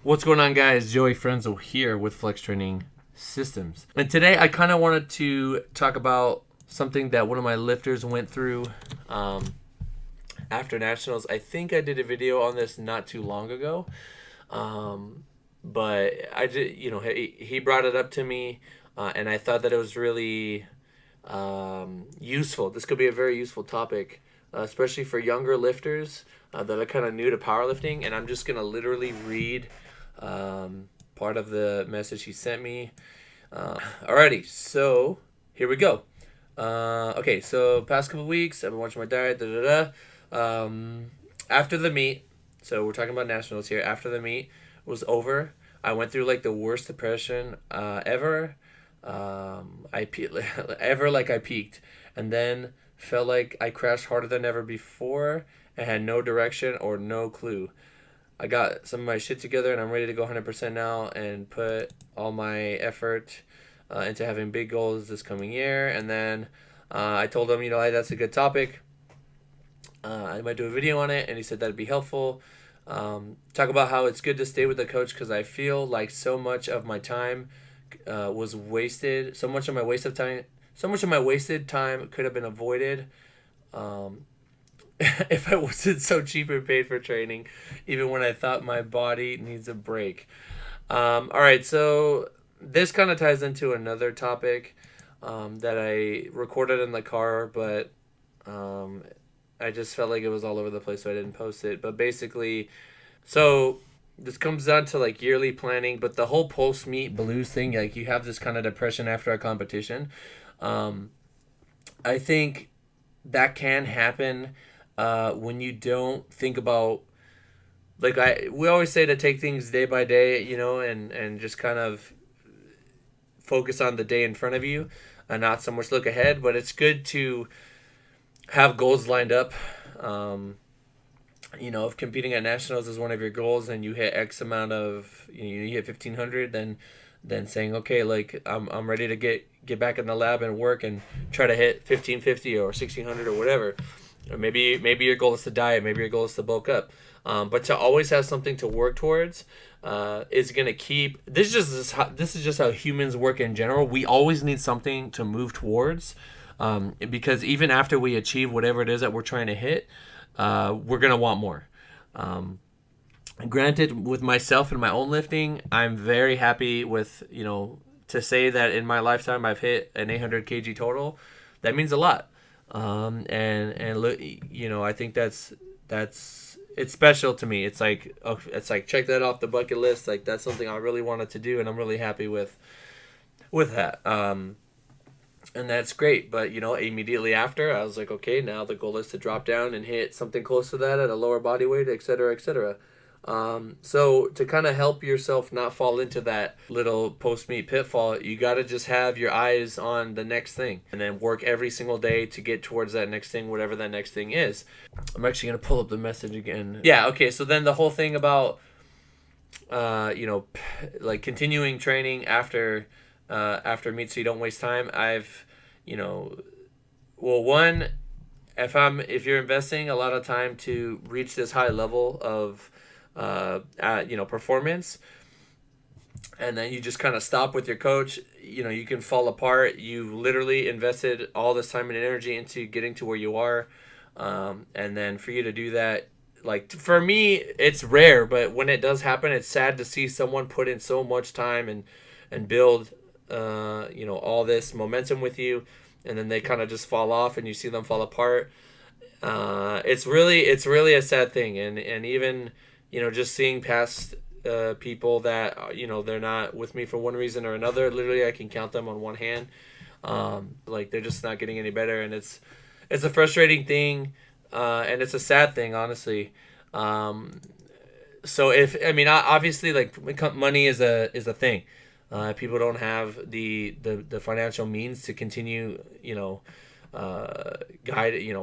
What's going on, guys? Joey Frenzel here with Flex Training Systems. And today I kind of wanted to talk about something that one of my lifters went through after Nationals. I think I did a video on this not too long ago. But I did, he brought it up to me, and I thought that it was really useful. This could be a very useful topic, especially for younger lifters that are kind of new to powerlifting. And I'm just gonna literally read part of the message he sent me. Alrighty, so here we go. Okay, so past couple weeks, I've been watching my diet. After the meet, so we're talking about nationals here. After the meet was over, I went through like the worst depression ever. I peaked, and then felt like I crashed harder than ever before and had no direction or no clue. I got some of my shit together and I'm ready to go 100% now and put all my effort into having big goals this coming year. And then I told him, hey, that's a good topic. I might do a video on it, and he said that'd be helpful. Talk about how it's good to stay with the coach because I feel like so much of my time was wasted. So much of my wasted time could have been avoided if I wasn't so cheap and paid for training, even when I thought my body needs a break. All right, so this kind of ties into another topic that I recorded in the car, but I just felt like it was all over the place, so I didn't post it. But basically, so this comes down to like yearly planning, but the whole post meet blues thing, like you have this kind of depression after a competition. I think that can happen when you don't think about, like we always say to take things day by day, and just kind of focus on the day in front of you and not so much look ahead. But it's good to have goals lined up. If competing at nationals is one of your goals and you hit X amount of, you hit 1500, then saying, okay, like I'm ready to get back in the lab and work and try to hit 1550 or 1600 or whatever. Or maybe your goal is to diet, maybe your goal is to bulk up. But to always have something to work towards is going to keep. This is just how humans work in general. We always need something to move towards, because even after we achieve whatever it is that we're trying to hit, we're going to want more. Granted, with myself and my own lifting, I'm very happy with, to say that in my lifetime I've hit an 800 kg total. That means a lot. And look, I think that's it's special to me. It's like check that off the bucket list. Like that's something I really wanted to do, and I'm really happy with that. And that's great. But immediately after, I was like, okay, now the goal is to drop down and hit something close to that at a lower body weight, etc., etc. So to kind of help yourself not fall into that little post-meet pitfall, you got to just have your eyes on the next thing and then work every single day to get towards that next thing, whatever that next thing is. I'm actually going to pull up the message again. Yeah, okay, so then the whole thing about, like continuing training after meet so you don't waste time. One, if you're investing a lot of time to reach this high level of performance, and then you just kind of stop with your coach, you can fall apart. You literally invested all this time and energy into getting to where you are, and then for you to do that, like for me, it's rare, but when it does happen, it's sad to see someone put in so much time and build all this momentum with you, and then they kind of just fall off and you see them fall apart. It's really a sad thing, and even just seeing past people that they're not with me for one reason or another. Literally, I can count them on one hand. Like they're just not getting any better, and it's a frustrating thing, and it's a sad thing, honestly. So obviously, like money is a thing. People don't have the financial means to continue,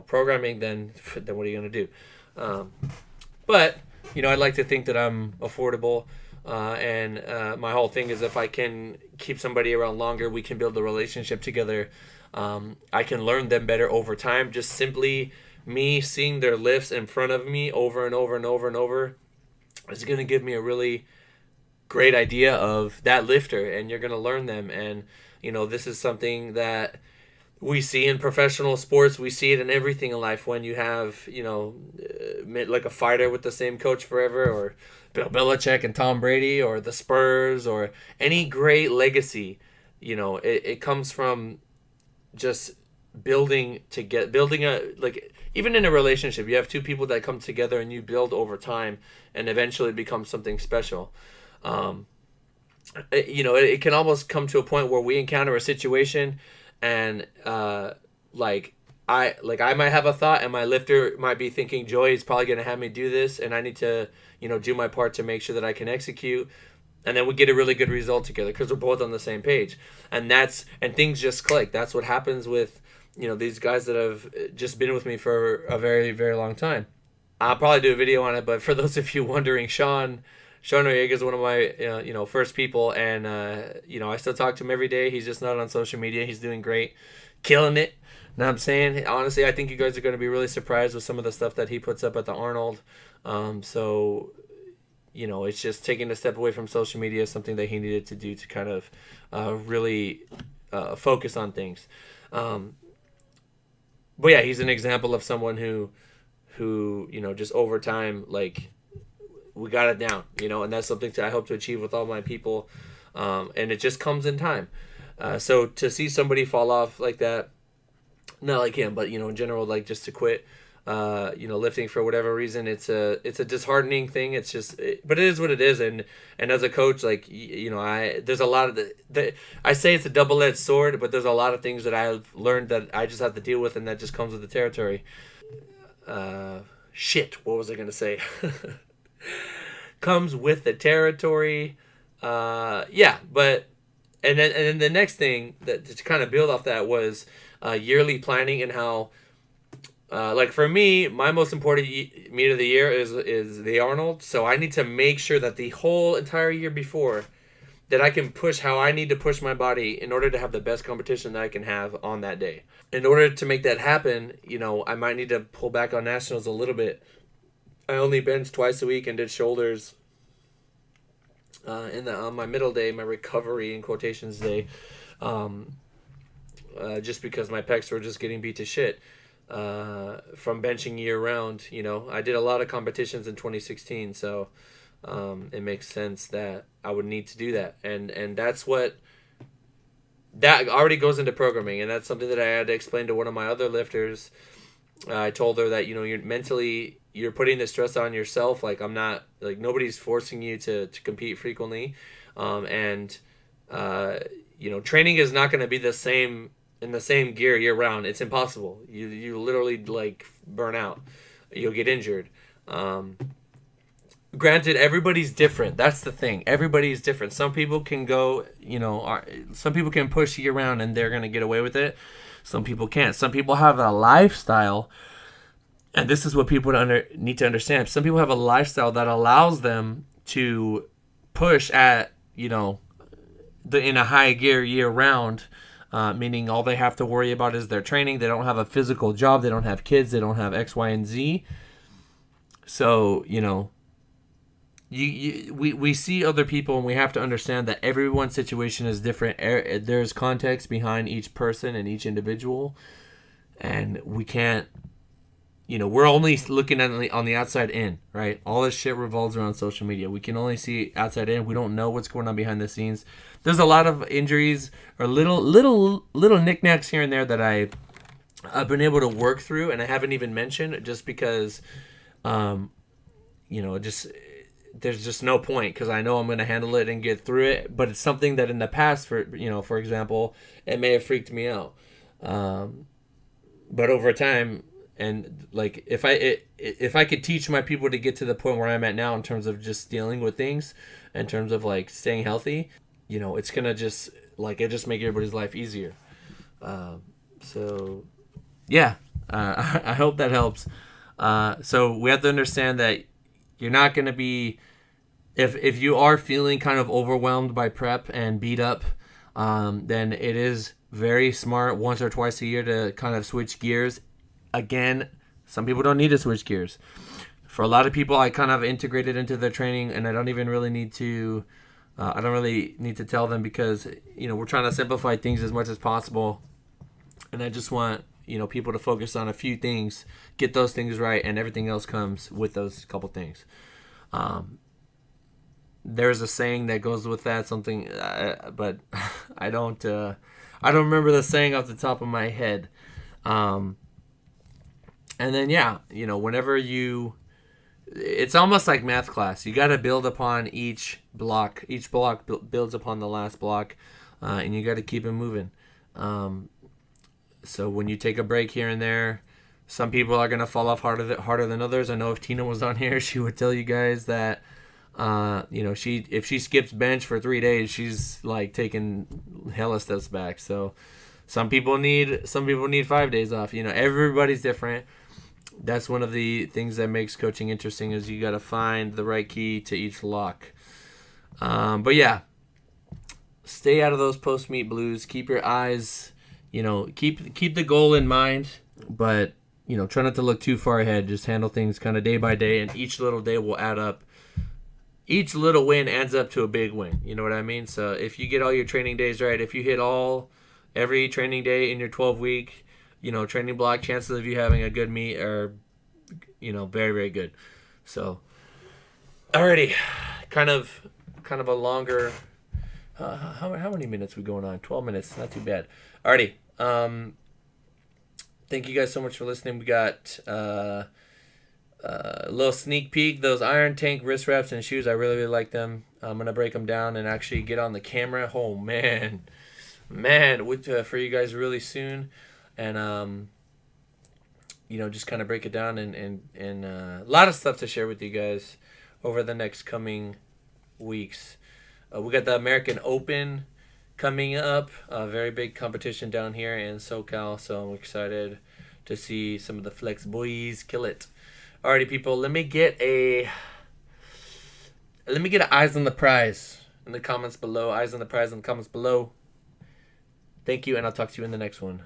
programming. Then what are you gonna do? But I'd like to think that I'm affordable, and my whole thing is if I can keep somebody around longer, we can build a relationship together. I can learn them better over time. Just simply me seeing their lifts in front of me over and over and over and over is going to give me a really great idea of that lifter, and you're going to learn them. And this is something that we see in professional sports. We see it in everything in life. When you have like a fighter with the same coach forever, or Bill Belichick and Tom Brady, or the Spurs, or any great legacy, it comes from just building even in a relationship, you have two people that come together and you build over time, and eventually it becomes something special. It can almost come to a point where we encounter a situation, and I might have a thought, and my lifter might be thinking, Joey's probably going to have me do this, and I need to do my part to make sure that I can execute. And then we get a really good result together because we're both on the same page, and things just click. That's what happens with these guys that have just been with me for a very, very long time. I'll probably do a video on it, but for those of you wondering, Sean Noriega is one of my first people, and I still talk to him every day. He's just not on social media. He's doing great, killing it. Know what I'm saying? Honestly, I think you guys are going to be really surprised with some of the stuff that he puts up at the Arnold. It's just taking a step away from social media, something that he needed to do to kind of really focus on things. But yeah, he's an example of someone who just over time, like, we got it down, and that's something I hope to achieve with all my people. And it just comes in time. So to see somebody fall off like that, not like him, but in general, like, just to quit, lifting for whatever reason, it's a disheartening thing. It's just, but it is what it is. And as a coach, like, there's a lot of I say it's a double-edged sword, but there's a lot of things that I've learned that I just have to deal with, and that just comes with the territory. What was I gonna say? Comes with the territory. But and then the next thing that to kind of build off that was yearly planning, and how like, for me, my most important meet of the year is the Arnold. So I need to make sure that the whole entire year before, that I can push how I need to push my body in order to have the best competition that I can have on that day. In order to make that happen, I might need to pull back on nationals a little bit. I only benched twice a week and did shoulders on my middle day, my recovery in quotations day, just because my pecs were just getting beat to shit from benching year round. I did a lot of competitions in 2016, so it makes sense that I would need to do that, and that already goes into programming, and that's something that I had to explain to one of my other lifters. I told her that you're putting the stress on yourself. Like, I'm not, like, nobody's forcing you to compete frequently, and training is not going to be the same in the same gear year round. It's impossible. You literally, like, burn out. You'll get injured. Granted, everybody's different. That's the thing. Everybody's different. Some people can go, some people can push year round and they're going to get away with it. Some people can't. Some people have a lifestyle, and this is what people need to understand. Some people have a lifestyle that allows them to push at, in a high gear year round, meaning all they have to worry about is their training. They don't have a physical job. They don't have kids. They don't have X, Y, and Z. So, we see other people, and we have to understand that everyone's situation is different. There's context behind each person and each individual, and we can't, we're only looking at on the outside in, right? All this shit revolves around social media. We can only see outside in. We don't know what's going on behind the scenes. There's a lot of injuries or little knickknacks here and there that I've been able to work through, and I haven't even mentioned, just because, there's just no point, because I know I'm going to handle it and get through it. But it's something that in the past, for example, it may have freaked me out. But over time, and like, if I could teach my people to get to the point where I'm at now in terms of just dealing with things, in terms of, like, staying healthy, it's going to just, like, it just make everybody's life easier. So yeah, I hope that helps. So we have to understand that you're not going to be, if you are feeling kind of overwhelmed by prep and beat up, then it is very smart once or twice a year to kind of switch gears. Again, some people don't need to switch gears. For a lot of people, I kind of integrated into their training, and I don't even really need to I don't really need to tell them because we're trying to simplify things as much as possible, and I just want people to focus on a few things, get those things right, and everything else comes with those couple things. There's a saying that goes with that, something, but I don't remember the saying off the top of my head. And then whenever it's almost like math class. You got to build upon each block. Each block builds upon the last block, and you got to keep it moving. So when you take a break here and there, some people are gonna fall off harder than others. I know if Tina was on here, she would tell you guys that if she skips bench for 3 days, she's like taking hella steps back. So some people need 5 days off. Everybody's different. That's one of the things that makes coaching interesting is you got to find the right key to each lock. But yeah, stay out of those post-meet blues. Keep your eyes, keep the goal in mind, but try not to look too far ahead. Just handle things kind of day by day, and each little day will add up. Each little win adds up to a big win. You know what I mean? So if you get all your training days right, if you hit every training day in your 12-week training block, chances of you having a good meet are, very, very good. So, alrighty, kind of a longer. How many minutes we going on? 12 minutes, not too bad. Alrighty, thank you guys so much for listening. We got a little sneak peek. Those Iron Tank wrist wraps and shoes, I really, really like them. I'm gonna break them down and actually get on the camera. Oh man, for you guys really soon. And just kind of break it down and a lot of stuff to share with you guys over the next coming weeks. We got the American Open coming up, a very big competition down here in SoCal, so I'm excited to see some of the Flex boys kill it. Alrighty, people, let me get a eyes on the prize in the comments below. Eyes on the prize in the comments below. Thank you, and I'll talk to you in the next one.